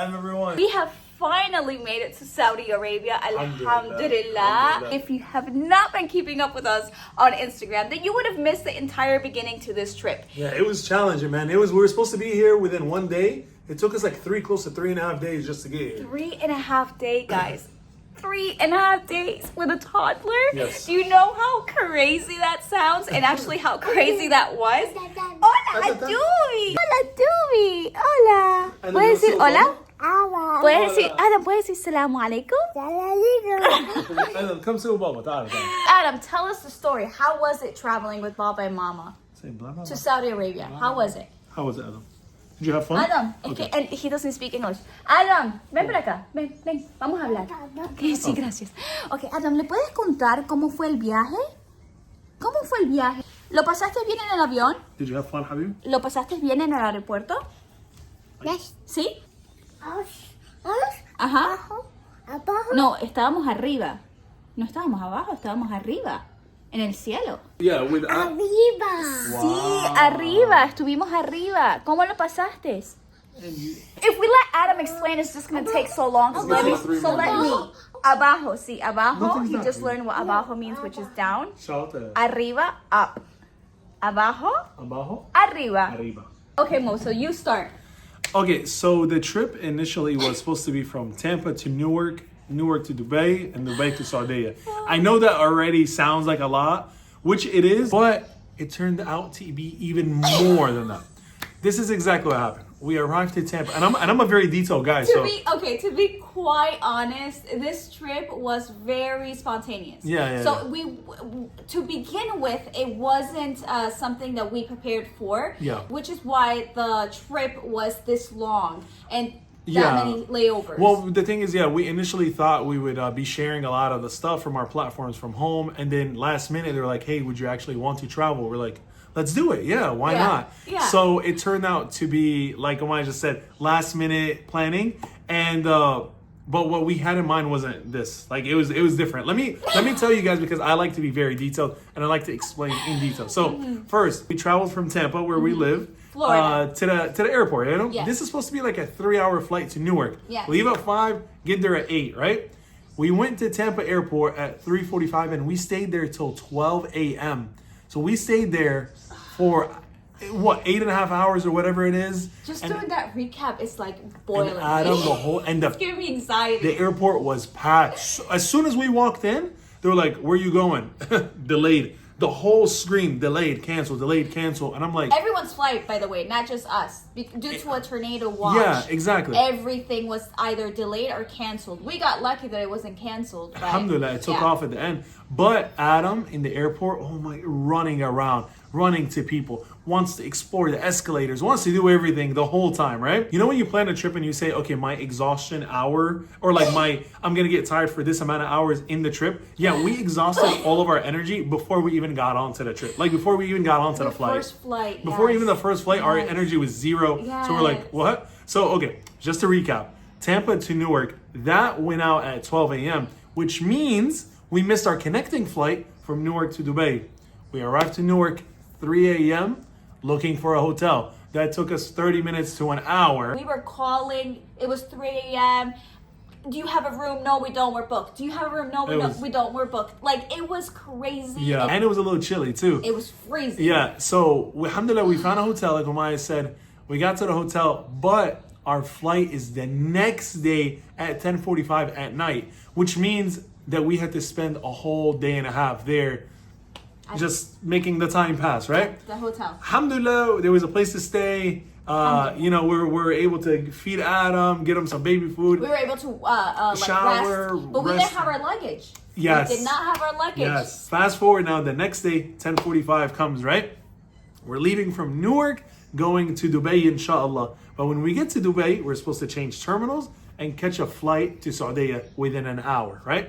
Salam everyone. We have finally made it to Saudi Arabia, alhamdulillah. If you have not been keeping up with us on Instagram, then you would have missed the entire beginning to this trip. Yeah, it was challenging, man. We were supposed to be here within 1 day. It took us like close to 3.5 days just to get here. 3.5 days, guys. 3.5 days with a toddler. Yes. Do you know how crazy that sounds and actually how crazy that was? Hola, Dubi. Hola, Dubi. Hola. ¿Puedes decir hola? ¿Puedes decir, Adam, ¿puedes decir salamu alaikum? Adam, come sit with Baba. تعال. Adam, tell us the story. How was it traveling with Baba and Mama Say blah, blah, to blah. Saudi Arabia? How was it? How was it, Adam? Did you have fun? Adam, Okay. and he doesn't speak English. Adam, ven para acá. Ven, vamos a hablar. Okay, sí, gracias. Ok, Adam, ¿le puedes contar cómo fue el viaje? ¿Cómo fue el viaje? ¿Lo pasaste bien en el avión? Did you have fun, Habib? ¿Lo pasaste bien en el aeropuerto? Yes. ¿Sí? Ajá. No, estábamos arriba. No estábamos abajo, estábamos arriba. En el cielo. Yeah, with Arriba. Sí, arriba. Estuvimos arriba. ¿Cómo lo pasaste? If we let Adam explain, it's just going to take so long. So let me. Abajo, sí, abajo. Nothing's He not just three. learned what abajo means, which is down. Shout out. Arriba, up. Abajo, Abajo? arriba. Arriba. Okay, Mo, so you start. Okay, so the trip initially was supposed to be from Tampa to Newark, Newark to Dubai, and Dubai to Saudi. I know that already sounds like a lot, which it is, but it turned out to be even more than that. This is exactly what happened. We arrived in Tampa, and I'm a very detailed guy, so To be quite honest, this trip was very spontaneous. Yeah. So to begin with, it wasn't something that we prepared for. Yeah. Which is why the trip was this long and that Yeah. many layovers. Well, the thing is, we initially thought we would be sharing a lot of the stuff from our platforms from home, and then last minute they were like, "Hey, would you actually want to travel?" We're like, "Let's do it. Yeah, why not?" Yeah. So it turned out to be, like Omaya just said, last minute planning, and but what we had in mind wasn't this. Like it was different. Let me tell you guys, because I like to be very detailed and I like to explain in detail. So first, we traveled from Tampa, where we live, Florida. to the airport. You know, Yes. this is supposed to be like a 3-hour flight to Newark. Yes. Leave at 5, get there at 8, right? We went to Tampa Airport at 3:45, and we stayed there till 12 a.m. So we stayed there for what, 8.5 hours or whatever it is. Just and, doing that recap is like and boiling. Adam, the whole and It's giving me anxiety. the airport was packed. As soon as we walked in, they were like, "Where you going?" Delayed. The whole screen delayed, cancel, and I'm like, Everyone's flight, by the way, not just us, due to a tornado watch. yeah, exactly. Everything was either delayed or canceled. We got lucky that it wasn't canceled. But Alhamdulillah, it took yeah. off at the end. But Adam in the airport, oh my, running around, running to people, wants to explore the escalators, wants to do everything the whole time, right? You know when you plan a trip and you say, okay, my exhaustion hour, or like I'm gonna get tired for this amount of hours in the trip. Yeah, we exhausted all of our energy before we even got onto the trip. Like before we even got onto the flight. First flight. Before yes. even the first flight, our Yes. energy was zero. So we're like, Yes. what? So, okay, just to recap, Tampa to Newark, that went out at 12 a.m., which means we missed our connecting flight from Newark to Dubai. We arrived to Newark 3 a.m. looking for a hotel. That took us 30 minutes to an hour. We were calling. It was 3 a.m. Do you have a room? No, we don't. We're booked. Do you have a room? No, we don't. We're booked. Like, it was crazy. Yeah, and it was a little chilly too. It was freezing. Yeah, so alhamdulillah, we found a hotel, like Omaya said. We got to the hotel, but our flight is the next day at 10:45 at night, which means that we had to spend a whole day and a half there just making the time pass, right? The hotel. Alhamdulillah, there was a place to stay. You know, we're able to feed Adam, get him some baby food. We were able to like Shower, rest, but we rest. didn't have our luggage. Yes. We did not have our luggage. Yes. Fast forward now, the next day, 10:45 comes, right? We're leaving from Newark, going to Dubai, inshallah. But when we get to Dubai, we're supposed to change terminals and catch a flight to Saudi within an hour, right?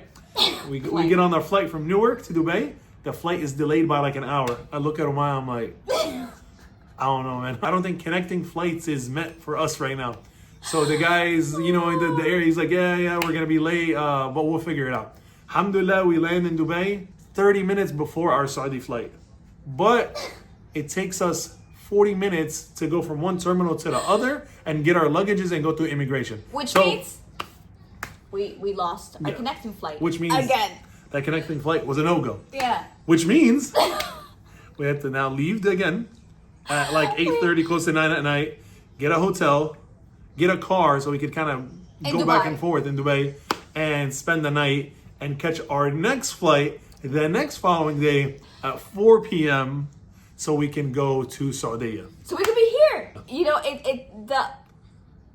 We get on our flight from Newark to Dubai. The flight is delayed by like an hour. I look at Omaya, I'm like, I don't know, man. I don't think connecting flights is meant for us right now. So the guys, you know, in the area, he's like, yeah, we're gonna be late, but we'll figure it out. Alhamdulillah, we land in Dubai 30 minutes before our Saudi flight. But it takes us 40 minutes to go from one terminal to the other and get our luggages and go through immigration. Which means we lost our connecting flight. Which means again, that connecting flight was a no-go. Yeah. Which means we have to now leave again at like 8:30, close to 9 at night, get a hotel, get a car so we could kind of go back and forth in Dubai and spend the night and catch our next flight the next following day at 4 p.m. so we can go to Saudi. So we could be here. You know,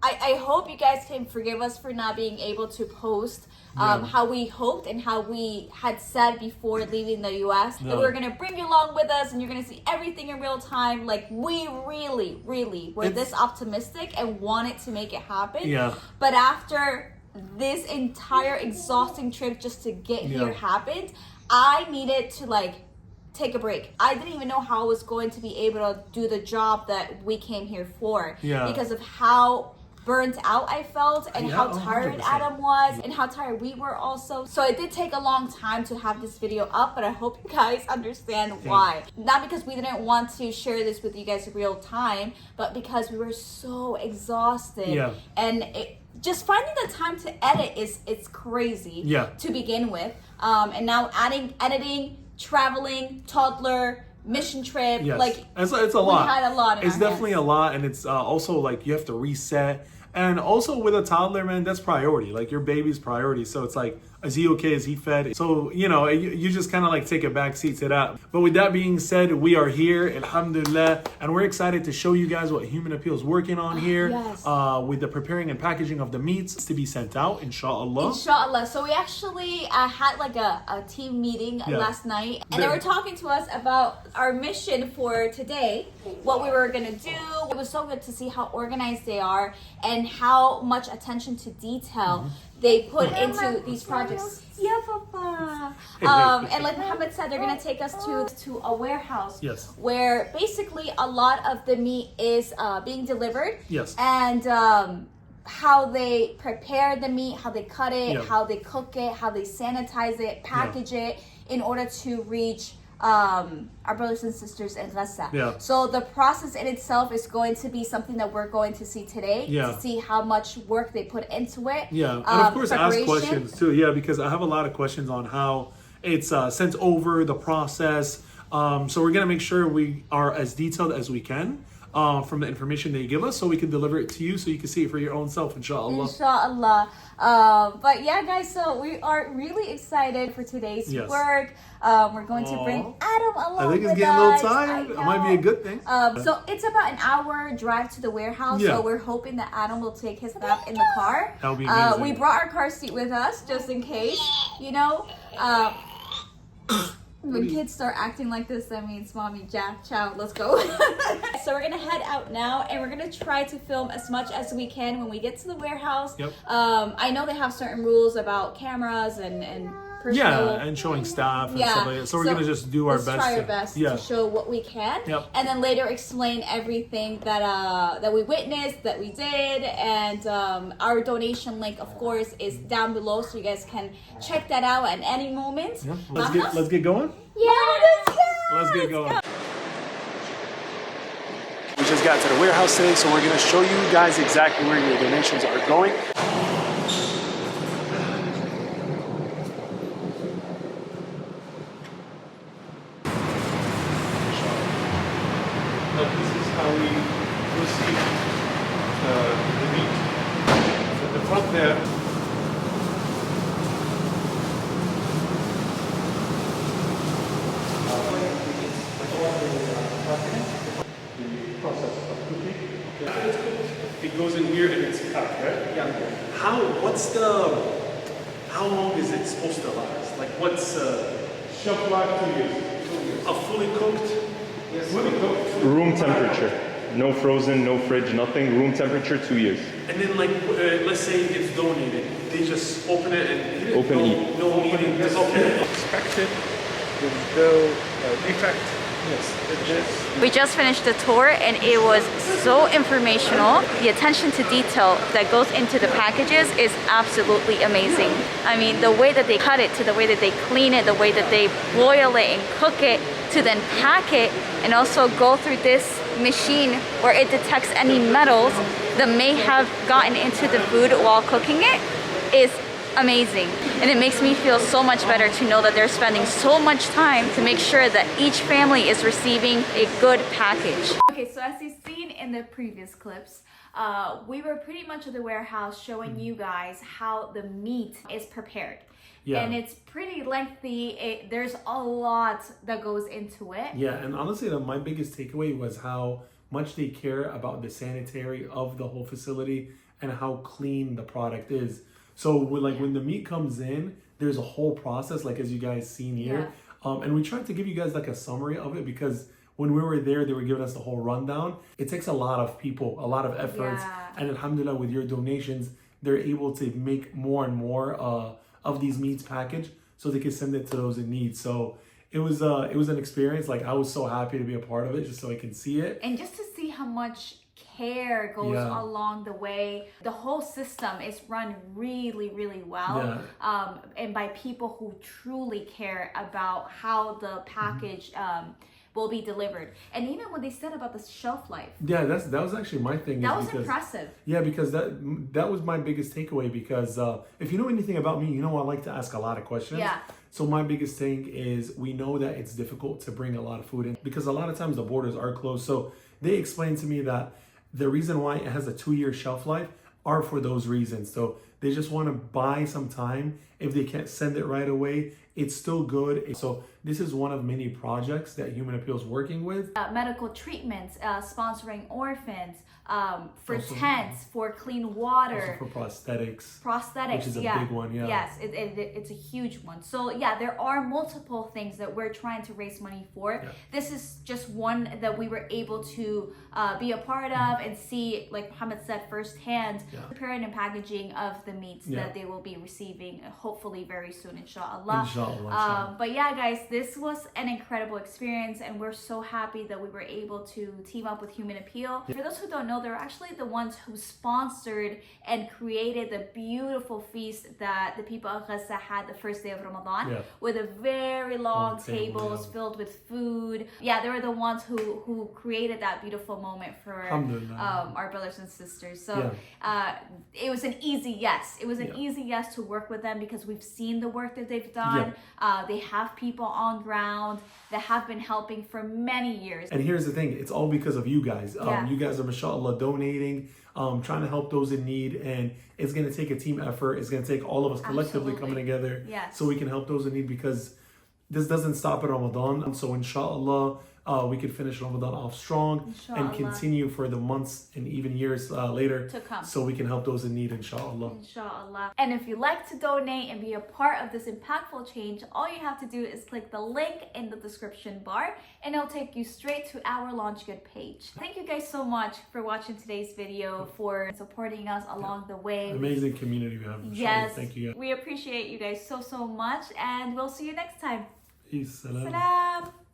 I hope you guys can forgive us for not being able to post how we hoped and how we had said before leaving the U.S. that we were going to bring you along with us and you're going to see everything in real time. Like, we really, really were this optimistic and wanted to make it happen. Yeah. But after this entire exhausting trip just to get here happened, I needed to, like, take a break. I didn't even know how I was going to be able to do the job that we came here for because of how burnt out I felt and how tired 100%. Adam was and how tired we were also. So it did take a long time to have this video up, but I hope you guys understand why. Not because we didn't want to share this with you guys in real time, but because we were so exhausted. And just finding the time to edit it's crazy to begin with. And now adding editing, traveling, toddler, mission trip, like it's a lot. We had a lot. It's definitely a lot, and it's also like you have to reset. And also with a toddler, man, that's priority. Like your baby's priority. So it's like, is he okay? Is he fed? So, you know, you just kind of like take a back seat to that. But with that being said, we are here, alhamdulillah, and we're excited to show you guys what Human Appeal is working on here with the preparing and packaging of the meats to be sent out, inshallah. Inshallah. So we actually had like a team meeting last night, and they were talking to us about our mission for today, what we were going to do. It was so good to see how organized they are and how much attention to detail they put into these projects. Yeah, Papa. And like Muhammad said, they're gonna take us to a warehouse where basically a lot of the meat is being delivered. And how they prepare the meat, how they cut it, how they cook it, how they sanitize it, package it in order to reach our brothers and sisters in Gaza. So the process in itself is going to be something that we're going to see today to see how much work they put into it. And of course ask questions too. Because I have a lot of questions on how it's sent over, the process. So we're gonna make sure we are as detailed as we can from the information they give us, so we can deliver it to you so you can see it for your own self, inshallah. Inshallah. But yeah, guys, so we are really excited for today's work. We're going to bring Adam along. I think he's getting a little tired. It might be a good thing. So it's about an hour drive to the warehouse. So we're hoping that Adam will take his nap in the car. That would be amazing. We brought our car seat with us just in case, you know. When kids start acting like this, that means mommy, Jack, ciao, let's go. So we're gonna head out now, and we're gonna try to film as much as we can when we get to the warehouse. I know they have certain rules about cameras and personal, and showing staff and stuff like that. So we're gonna just do our best. Try our best to show what we can, and then later explain everything that we witnessed, that we did, and our donation link, of course, is down below, so you guys can check that out at any moment. Let's get going. Let's get going. We just got to the warehouse today, so we're gonna show you guys exactly where your donations are going. This is how we receive the meat. At the front there. The process of cooking. It goes in here and it's cut, right? How long is it supposed to last? Like what's shelf life? 2 years. A fully cooked? Yes. Fully cooked. Room temperature. No frozen, no fridge, nothing. Room temperature, 2 years. And then like, let's say it's donated. They just open it and eat it? Open, eat. No eating. That's okay. Inspected. There's no defect. Yes. We just finished the tour and it was so informational. The attention to detail that goes into the packages is absolutely amazing. I mean, the way that they cut it, to the way that they clean it, the way that they boil it and cook it, to then pack it and also go through this machine where it detects any metals that may have gotten into the food while cooking it is amazing. And it makes me feel so much better to know that they're spending so much time to make sure that each family is receiving a good package. Okay, so as you've seen in the previous clips, we were pretty much at the warehouse showing you guys how the meat is prepared. Yeah. And it's pretty lengthy. There's a lot that goes into it. Yeah, and honestly, my biggest takeaway was how much they care about the sanitary of the whole facility and how clean the product is. So when the meat comes in, there's a whole process, like as you guys seen here. Yeah. And we tried to give you guys like a summary of it because when we were there, they were giving us the whole rundown. It takes a lot of people, a lot of efforts. Yeah. And alhamdulillah, with your donations, they're able to make more and more of these meats packaged so they can send it to those in need. So it was an experience. Like I was so happy to be a part of it just so I can see it. And just to see how much care goes along the way. The whole system is run really, really well. Yeah. And by people who truly care about how the package will be delivered. And even when they said about the shelf life. Yeah, that was actually my thing. That was impressive. Yeah, because that was my biggest takeaway because if you know anything about me, you know I like to ask a lot of questions. Yeah. So my biggest thing is we know that it's difficult to bring a lot of food in because a lot of times the borders are closed. So they explained to me that the reason why it has a 2-year shelf life are for those reasons. So they just want to buy some time. If they can't send it right away, it's still good. So this is one of many projects that Human Appeal is working with. Medical treatments, sponsoring orphans, for tents, for clean water. Also for prosthetics. Prosthetics, which is a big one, yeah. Yes, it's a huge one. So yeah, there are multiple things that we're trying to raise money for. Yeah. This is just one that we were able to be a part of and see, like Muhammad said, firsthand, preparing and packaging of the meats that they will be receiving hopefully very soon, inshallah. Inshallah. But yeah, guys, this was an incredible experience and we're so happy that we were able to team up with Human Appeal. For those who don't know, they're actually the ones who sponsored and created the beautiful feast that the people of Gaza had the first day of Ramadan with a very long tables filled with food. Yeah, they were the ones who created that beautiful moment for our brothers and sisters. So it was an easy yes. It was an easy yes to work with them because we've seen the work that they've done. They have people on ground that have been helping for many years. And here's the thing, it's all because of you guys. You guys are, mashallah, donating, trying to help those in need, and it's going to take a team effort. It's going to take all of us collectively coming together so we can help those in need because this doesn't stop at Ramadan. So inshallah, we could finish Ramadan off strong and continue for the months and even years later to come. So we can help those in need, inshallah. Inshallah. And if you'd like to donate and be a part of this impactful change, all you have to do is click the link in the description bar and it'll take you straight to our Launch Good page. Thank you guys so much for watching today's video, for supporting us along the way. Amazing community we have. Yes. Thank you guys. We appreciate you guys so much and we'll see you next time. Peace. Salam.